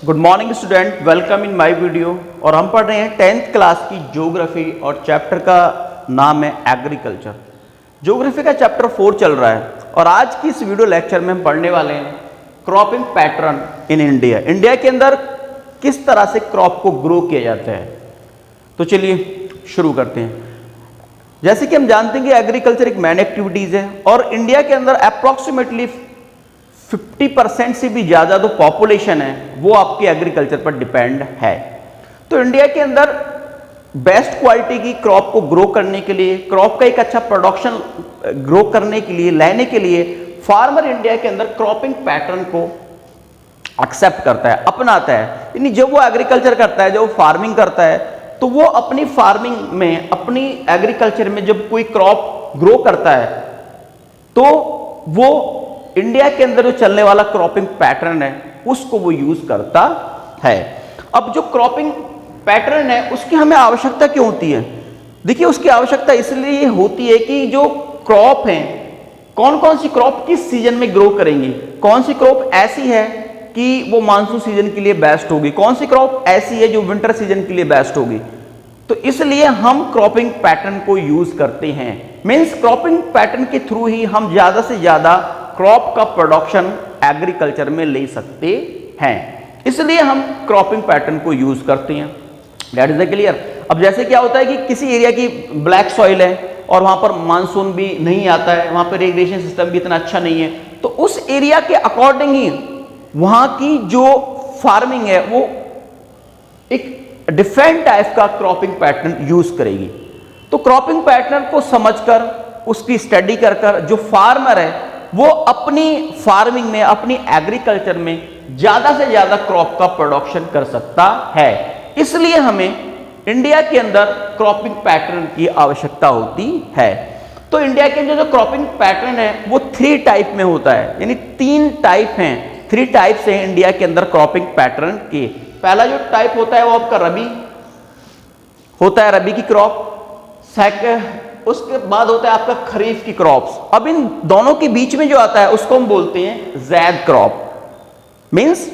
Good morning student, welcome in my video. और हम पढ़ रहे हैं 10th क्लास की ज्योग्राफी और चैप्टर का नाम है एग्रीकल्चर। ज्योग्राफी का चैप्टर 4 चल रहा है और आज की इस वीडियो लेक्चर में हम पढ़ने वाले हैं cropping pattern in India. India के अंदर किस तरह से क्रॉप को ग्रो किया जाता है। तो चलिए शुरू करते हैं। जैसे कि हम जानते हैं कि एग्रीकल्चर एक मेन एक्टिविटीज है और इंडिया के अंदर अप्रॉक्सीमेटली 50% से भी ज्यादा जो पॉपुलेशन है वो आपके एग्रीकल्चर पर डिपेंड है। तो इंडिया के अंदर बेस्ट क्वालिटी की क्रॉप को ग्रो करने के लिए, क्रॉप का एक अच्छा प्रोडक्शन ग्रो करने के लिए, लाने के लिए फार्मर इंडिया के अंदर क्रॉपिंग पैटर्न को एक्सेप्ट करता है, अपनाता है। यानी जब वो एग्रीकल्चर करता है, जब वो फार्मिंग करता है, तो वो अपनी फार्मिंग में, अपनी एग्रीकल्चर में जब कोई क्रॉप ग्रो करता है तो वो इंडिया के अंदर जो चलने वाला क्रॉपिंग पैटर्न है उसको वो यूज करता है। अब जो क्रॉपिंग पैटर्न है उसकी हमें आवश्यकता क्यों होती है? देखिए, उसकी आवश्यकता इसलिए होती है कि जो क्रॉप है, कौन कौन सी क्रॉप किस सीजन में ग्रो करेंगी, कौन सी क्रॉप ऐसी है कि वो मानसून सीजन के लिए बेस्ट होगी, कौन सी क्रॉप ऐसी है जो विंटर सीजन के लिए बेस्ट होगी। तो इसलिए हम क्रॉपिंग पैटर्न को यूज करते हैं। मींस क्रॉपिंग पैटर्न के थ्रू ही हम ज्यादा से ज्यादा क्रॉप का प्रोडक्शन एग्रीकल्चर में ले सकते हैं, इसलिए हम क्रॉपिंग पैटर्न को यूज करते हैं। That is the clear. अब जैसे क्या होता है कि किसी एरिया की ब्लैक सॉइल है और वहां पर मानसून भी नहीं आता है, वहां पर इरिगेशन सिस्टम भी इतना अच्छा नहीं है, तो उस एरिया के अकॉर्डिंग ही वहां की जो फार्मिंग है वो एक डिफरेंट टाइप का क्रॉपिंग पैटर्न यूज करेगी। तो क्रॉपिंग पैटर्न को समझकर, उसकी स्टडी कर जो फार्मर है वो अपनी फार्मिंग में, अपनी एग्रीकल्चर में ज्यादा से ज्यादा क्रॉप का प्रोडक्शन कर सकता है। इसलिए हमें इंडिया के अंदर क्रॉपिंग पैटर्न की आवश्यकता होती है। तो इंडिया के अंदर जो क्रॉपिंग पैटर्न है वो 3 टाइप में होता है, यानी 3 टाइप हैं, 3 टाइप्स हैं इंडिया के अंदर क्रॉपिंग पैटर्न के। पहला जो टाइप होता है वो आपका रबी होता है, रबी की क्रॉप। उसके बाद होता है आपका खरीफ की क्रॉप्स। अब इन दोनों के बीच में जो आता है उसको हम बोलते हैं ज़ैद क्रॉप। मींस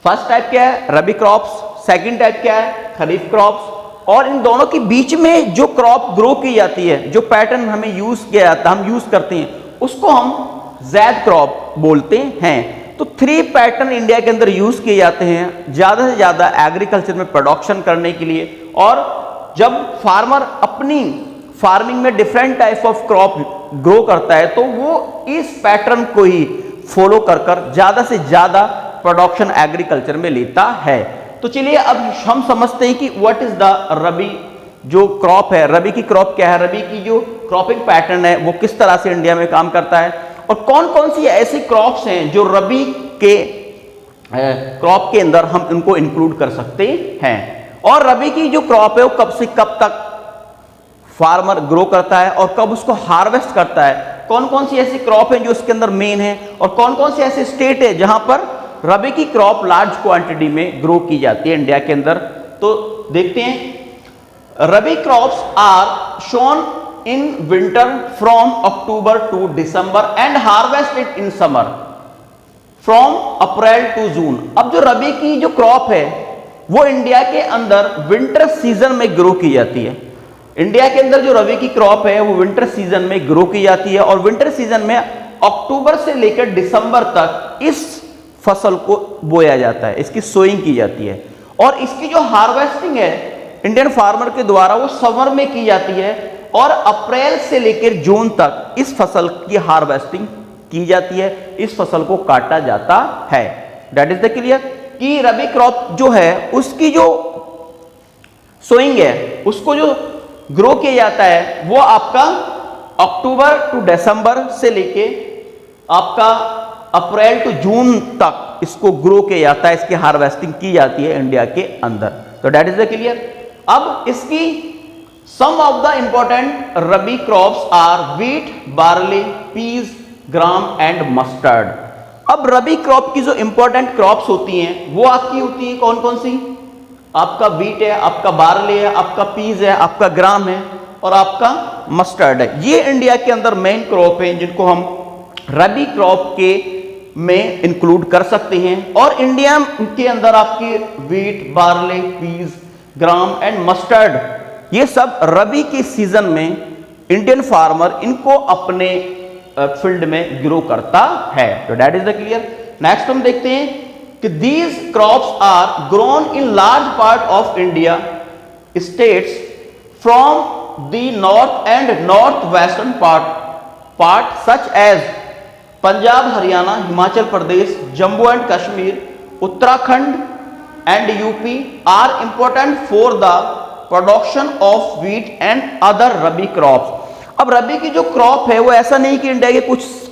फर्स्ट टाइप क्या है? रबी क्रॉप्स। सेकंड टाइप क्या है? खरीफ क्रॉप्स। और इन दोनों के बीच में जो क्रॉप ग्रो की जाती है, जो पैटर्न हमें यूज किया जाता है, हम यूज करते हैं, उसको हम ज़ैद क्रॉप बोलते हैं। तो 3 पैटर्न इंडिया के अंदर यूज किए जाते हैं ज्यादा से ज्यादा एग्रीकल्चर में प्रोडक्शन करने के लिए। और जब फार्मर अपनी फार्मिंग में different type of crop grow करता है तो वो इस पैटर्न को ही फॉलो कर ज्यादा से ज्यादा प्रोडक्शन एग्रीकल्चर में लेता है। तो चलिए अब हम समझते हैं कि व्हाट इज द रबी जो क्रॉप है, रबी की क्रॉप क्या है, रबी की जो क्रॉपिंग पैटर्न है वो किस तरह से इंडिया में काम करता है और कौन कौन सी ऐसी क्रॉप्स हैं जो रबी के क्रॉप के अंदर हम इनको इंक्लूड कर सकते हैं। और रबी की जो क्रॉप है वो कब से कब तक फार्मर ग्रो करता है और कब उसको हार्वेस्ट करता है, कौन कौन सी ऐसी क्रॉप है जो उसके अंदर मेन है और कौन कौन सी ऐसे स्टेट है जहां पर रबी की क्रॉप लार्ज क्वांटिटी में ग्रो की जाती है इंडिया के अंदर। तो देखते हैं। Rabi crops are sown in winter from October to December and harvested in summer from April to June. अब जो रबी की जो क्रॉप है वो इंडिया के अंदर विंटर सीजन में ग्रो की जाती है। इंडिया के अंदर जो रबी की क्रॉप है वो विंटर सीजन में ग्रो की जाती है और विंटर सीजन में अक्टूबर से लेकर दिसंबर तक इस फसल को बोया जाता है, इसकी सोइंग की जाती है। और इसकी जो हार्वेस्टिंग है इंडियन फार्मर के द्वारा वो समर में की जाती है और अप्रैल से लेकर जून तक इस फसल की हार्वेस्टिंग की जाती है, इस फसल को काटा जाता है। दैट इज द क्लियर कि रबी क्रॉप जो है उसकी जो सोइंग है, उसको जो ग्रो किया जाता है वो आपका अक्टूबर टू दिसंबर से लेके आपका अप्रैल टू जून तक इसको ग्रो किया जाता है, इसकी हार्वेस्टिंग की जाती है इंडिया के अंदर। तो दैट इज द क्लियर। अब इसकी some of the important rabi crops are wheat, barley, peas, gram and mustard. अब रबी क्रॉप की जो इंपॉर्टेंट क्रॉप्स होती हैं वो आपकी होती है कौन कौन सी? आपका व्हीट है, आपका बार्ली है, आपका पीज है, आपका ग्राम है और आपका मस्टर्ड है। ये इंडिया के अंदर मेन क्रॉप है जिनको हम रबी क्रॉप के में इंक्लूड कर सकते हैं। और इंडिया के अंदर आपकी wheat, barley, peas, gram and mustard, ये सब रबी के सीजन में इंडियन फार्मर इनको अपने फील्ड में ग्रो करता है। तो that is the clear. Next हम देखते हैं कि these crops are grown in large part of India states from the north and north western part such as Punjab, Haryana, Himachal Pradesh, Jammu and Kashmir, Uttarakhand and UP are important for the production of wheat and other rabi crops. अब रबी की जो crop है वो ऐसा नहीं कि India के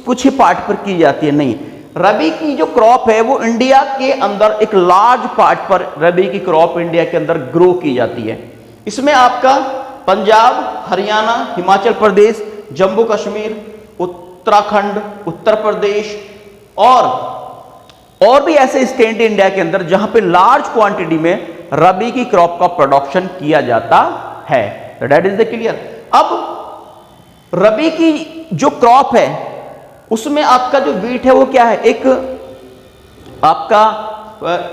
कुछ ही पार्ट पर की जाती है, नहीं, रबी की जो क्रॉप है वो इंडिया के अंदर एक लार्ज पार्ट पर रबी की क्रॉप इंडिया के अंदर ग्रो की जाती है। इसमें आपका पंजाब, हरियाणा, हिमाचल प्रदेश, जम्मू कश्मीर, उत्तराखंड, उत्तर प्रदेश और भी ऐसे स्टेट इंडिया के अंदर जहां पे लार्ज क्वांटिटी में रबी की क्रॉप का प्रोडक्शन किया जाता है। तो दैट इज द क्लियर। अब रबी की जो क्रॉप है उसमें आपका जो व्हीट है वो क्या है, एक आपका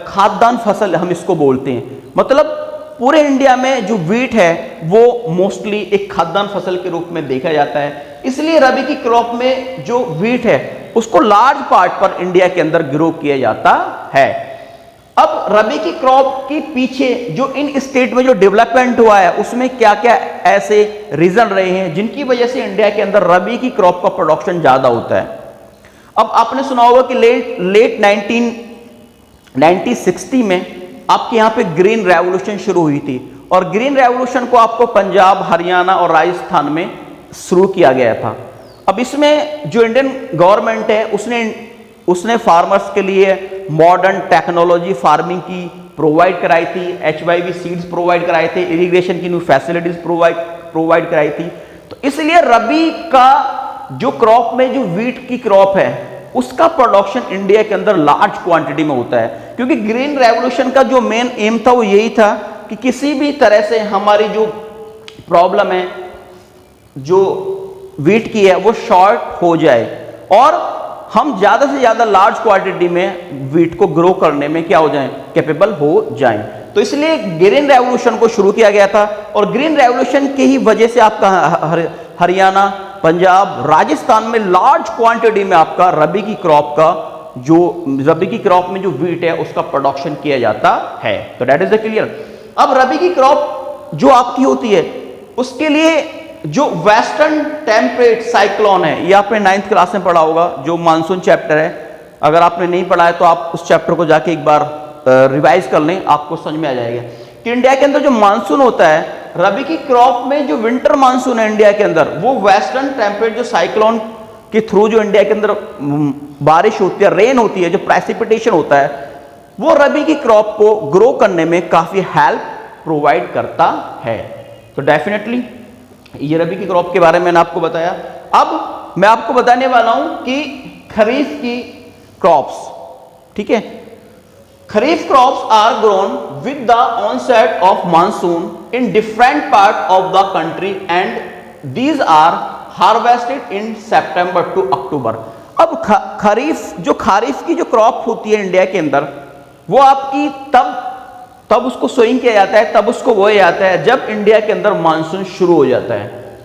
खाद्यान्न फसल हम इसको बोलते हैं। मतलब पूरे इंडिया में जो व्हीट है वो मोस्टली एक खाद्यान्न फसल के रूप में देखा जाता है, इसलिए रबी की क्रॉप में जो व्हीट है उसको लार्ज पार्ट पर इंडिया के अंदर ग्रो किया जाता है। अब रबी की क्रॉप के पीछे जो इन स्टेट में जो डेवलपमेंट हुआ है उसमें क्या क्या ऐसे रीजन रहे हैं जिनकी वजह से इंडिया के अंदर रबी की क्रॉप का प्रोडक्शन ज्यादा होता है। अब आपने सुना होगा कि लेट 1960 में आपके यहाँ पे ग्रीन रेवोल्यूशन शुरू हुई थी, और ग्रीन रेवोल्यूशन को आपको पंजाब, हरियाणा और राजस्थान में शुरू किया गया था। अब इसमें जो इंडियन गवर्नमेंट है उसने फार्मर्स के लिए मॉडर्न टेक्नोलॉजी फार्मिंग की प्रोवाइड कराई थी, HYV सीड्स प्रोवाइड कराए थे, इरिगेशन की न्यू फैसिलिटीज प्रोवाइड कराई थी। तो इसलिए रबी का जो क्रॉप में जो व्हीट की क्रॉप है उसका प्रोडक्शन इंडिया के अंदर लार्ज क्वांटिटी में होता है, क्योंकि ग्रीन रेवोल्यूशन का जो मेन एम था वो यही था कि किसी भी तरह से हमारी जो प्रॉब्लम है जो व्हीट की है वो शॉर्ट हो जाए और हम ज्यादा से ज्यादा लार्ज क्वांटिटी में व्हीट को ग्रो करने में क्या हो जाएं, कैपेबल हो जाएं। तो इसलिए ग्रीन रेवोल्यूशन को शुरू किया गया था, और ग्रीन रेवोल्यूशन की ही वजह से आपका हरियाणा, पंजाब, राजस्थान में लार्ज क्वांटिटी में आपका रबी की क्रॉप में जो व्हीट है उसका प्रोडक्शन किया जाता है। तो दैट इज द क्लियर। अब रबी की क्रॉप जो आपकी होती है उसके लिए जो वेस्टर्न टेम्परेट साइक्लोन है, ये आपने 9th क्लास में पढ़ा होगा, जो मानसून चैप्टर है। अगर आपने नहीं पढ़ा है तो आप उस चैप्टर को जाके एक बार रिवाइज कर लें, आपको समझ में आ जाएगा कि इंडिया के अंदर जो मानसून होता है, रबी की क्रॉप में जो विंटर मानसून है इंडिया के अंदर, वो वेस्टर्न टेम्परेट जो साइक्लोन के थ्रू जो इंडिया के अंदर बारिश होती है, रेन होती है, जो प्रेसिपिटेशन होता है, वो रबी की क्रॉप को ग्रो करने में काफी हेल्प प्रोवाइड करता है। तो डेफिनेटली ये रबी की क्रॉप के बारे में मैंने आपको बताया। अब मैं आपको बताने वाला हूं कि खरीफ की क्रॉप्स, ठीक है। Kharif crops are grown with the onset of monsoon in different part of the country and these are harvested in September to October. अब खरीफ की जो क्रॉप होती है इंडिया के अंदर, वो आपकी तब उसको सोइंग किया जाता है, तब उसको बोया जाता है जब इंडिया के अंदर मानसून शुरू हो जाता है।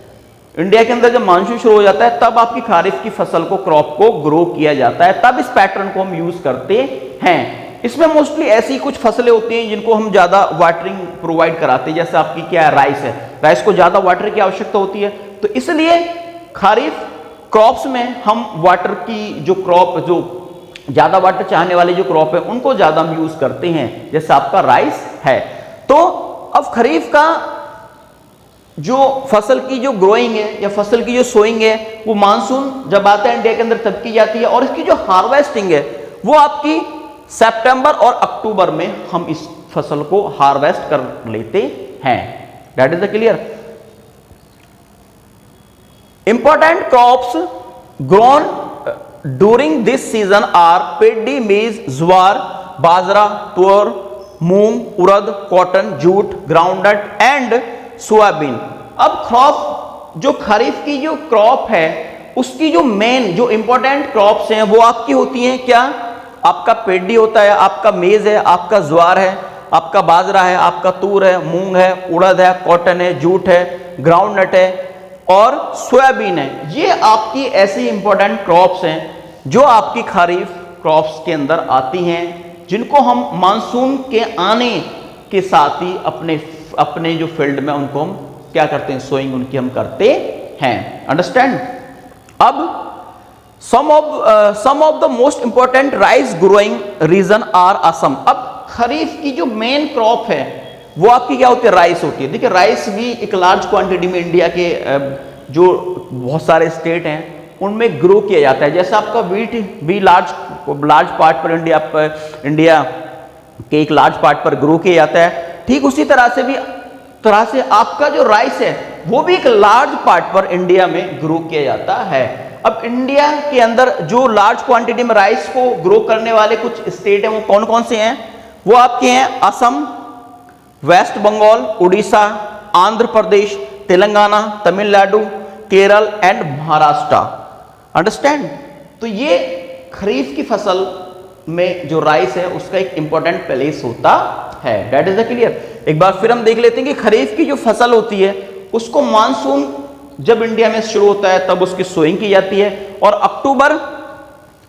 इंडिया के अंदर जब मानसून शुरू हो जाता है तब आपकी खरीफ की फसल को, क्रॉप को ग्रो किया जाता है, तब इस पैटर्न को हम यूज करते हैं। इसमें मोस्टली ऐसी कुछ फसलें होती हैं जिनको हम ज्यादा वाटरिंग प्रोवाइड कराते हैं, जैसे आपकी क्या है, राइस है, राइस को ज्यादा वाटर की आवश्यकता होती है, तो इसलिए खरीफ क्रॉप्स में हम वाटर की जो क्रॉप, जो ज्यादा वाटर चाहने वाली जो क्रॉप है उनको ज्यादा हम यूज करते हैं, जैसे आपका राइस है। तो अब खरीफ का जो फसल की जो ग्रोइंग है या फसल की जो सोइंग है वो मानसून जब आता है इंडिया के अंदर तब की जाती है, और इसकी जो हार्वेस्टिंग है वो आपकी सितंबर और अक्टूबर में हम इस फसल को हार्वेस्ट कर लेते हैं। That is the clear. Important crops grown during this season are paddy, maize, jowar, bajra, tur, moong, urad, cotton, jute, groundnut and soybean. अब क्रॉप जो खरीफ की जो क्रॉप है उसकी जो मेन जो इंपॉर्टेंट क्रॉप्स हैं वो आपकी होती हैं क्या? आपका पेडी होता है, आपका मेज है, आपका ज्वार है, आपका बाजरा है, आपका तूर है, मूंग है, उड़द है, कॉटन है, जूट है, ग्राउंड नट है और सोयाबीन है। ये आपकी ऐसी इंपॉर्टेंट क्रॉप्स हैं जो आपकी खरीफ क्रॉप्स के अंदर आती हैं, जिनको हम मानसून के आने के साथ ही अपने जो फील्ड में उनको हम क्या करते हैं, सोइंग उनकी हम करते हैं। अंडरस्टैंड? अब some of the most important rice growing region are Assam. अब खरीफ की जो मेन क्रॉप है वो आपकी क्या होती है? राइस होती है। देखिए राइस भी एक लार्ज क्वांटिटी में इंडिया के जो बहुत सारे स्टेट हैं उनमें ग्रो किया जाता है। जैसे आपका वीट भी लार्ज पार्ट पर इंडिया के एक लार्ज पार्ट पर ग्रो किया जाता है, ठीक उसी तरह से आपका जो राइस है वो भी एक लार्ज पार्ट पर इंडिया में ग्रो किया जाता है। अब इंडिया के अंदर जो लार्ज क्वांटिटी में राइस को ग्रो करने वाले कुछ स्टेट हैं वो कौन कौन से हैं? वो आपके हैं Assam, west Bengal, Orissa, Andhra Pradesh, Telangana, Tamil Nadu, Kerala and Maharashtra. Understand? तो ये खरीफ की फसल में जो राइस है उसका एक इंपॉर्टेंट प्लेस होता है। That is the clear. एक बार फिर हम देख लेते हैं कि खरीफ की जो फसल होती है उसको मानसून जब इंडिया में शुरू होता है तब उसकी सोइंग की जाती है और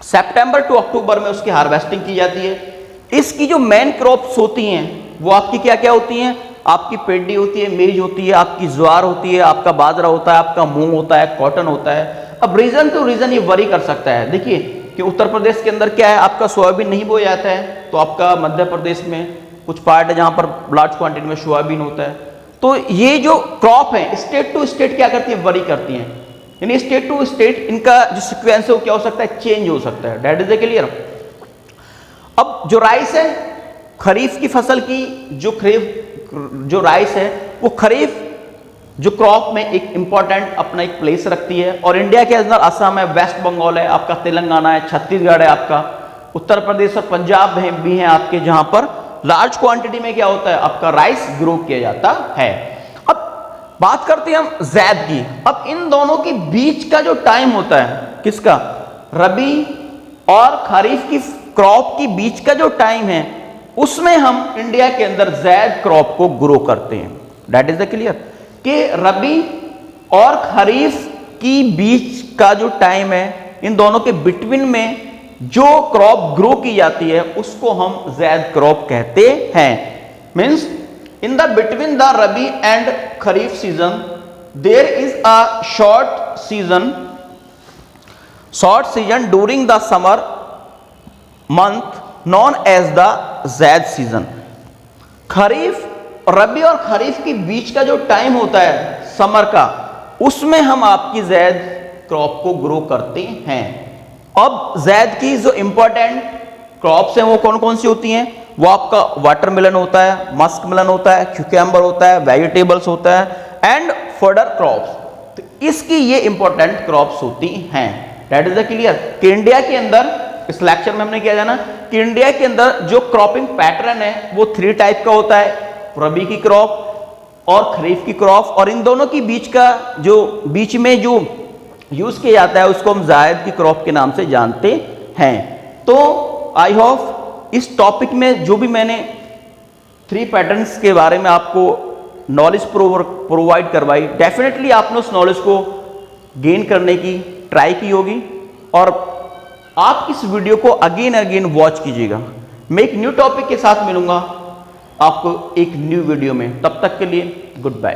सितंबर टू अक्टूबर में उसकी हार्वेस्टिंग की जाती है। इसकी जो मेन क्रॉप्स होती हैं वो आपकी क्या क्या होती हैं? आपकी पेडी होती है, मेज होती है, आपकी ज्वार होती है, आपका बाजरा होता है, आपका मूंग होता है, कॉटन होता है। अब रीजन टू रीजन ये वरी कर सकता है। देखिए कि उत्तर प्रदेश के अंदर क्या है, आपका सोयाबीन नहीं बोया जाता है, तो आपका मध्य प्रदेश में कुछ पार्ट है जहां पर लार्ज क्वांटिटी में सोयाबीन होता है। तो ये जो क्रॉप है स्टेट टू स्टेट क्या करती है? वरी करती हैं। यानी स्टेट टू स्टेट इनका जो सीक्वेंस है वो क्या हो सकता है? चेंज हो सकता है। That is the clear. अब जो राइस है खरीफ की फसल की जो राइस है वो खरीफ जो क्रॉप में एक इंपॉर्टेंट अपना एक प्लेस रखती है और इंडिया के अंदर असम है, वेस्ट बंगाल है, आपका तेलंगाना है, छत्तीसगढ़ है, आपका उत्तर प्रदेश और पंजाब भी हैं आपके, जहां पर लार्ज क्वांटिटी में क्या होता है? आपका राइस ग्रो किया जाता है। अब बात करते हैं हम ज़ैद की। अब इन दोनों के बीच का जो टाइम होता है किसका? रबी और खरीफ की क्रॉप के बीच का जो टाइम है उसमें हम इंडिया के अंदर ज़ैद क्रॉप को ग्रो करते हैं। दैट इज द क्लियर कि रबी और खरीफ की बीच का जो टाइम है इन दोनों के बिटवीन में जो क्रॉप ग्रो की जाती है उसको हम ज़ैद क्रॉप कहते हैं। Means in the between the rabi and kharif season there is a short season during the summer month known as the zaid season. Kharif, rabi और खरीफ के बीच का जो टाइम होता है समर का, उसमें हम आपकी ज़ैद क्रॉप को ग्रो करते हैं। अब ज़ैद की जो इंपॉर्टेंट क्रॉप्स हैं वो कौन कौन सी होती हैं? वो आपका वाटरमेलन होता है, मस्क मेलन होता है, क्यूकम्बर होता है, वेजिटेबल्स होता है एंड फॉडर क्रॉप्स। तो इसकी ये इंपॉर्टेंट क्रॉप्स होती हैं। दैट इज द क्लियर कि इंडिया के अंदर इस लेक्चर में हमने किया जाना कि इंडिया के अंदर जो क्रॉपिंग पैटर्न है वो 3 टाइप का होता है, रबी की क्रॉप और खरीफ की क्रॉप, और इन दोनों के बीच में जो यूज किया जाता है उसको हम ज़ैद की क्रॉप के नाम से जानते हैं। तो आई होप इस टॉपिक में जो भी मैंने 3 पैटर्न्स के बारे में आपको नॉलेज प्रोवाइड करवाई, डेफिनेटली आपने उस नॉलेज को गेन करने की ट्राई की होगी और आप इस वीडियो को अगेन वॉच कीजिएगा। मैं एक न्यू टॉपिक के साथ मिलूंगा आपको एक न्यू वीडियो में। तब तक के लिए गुड बाय।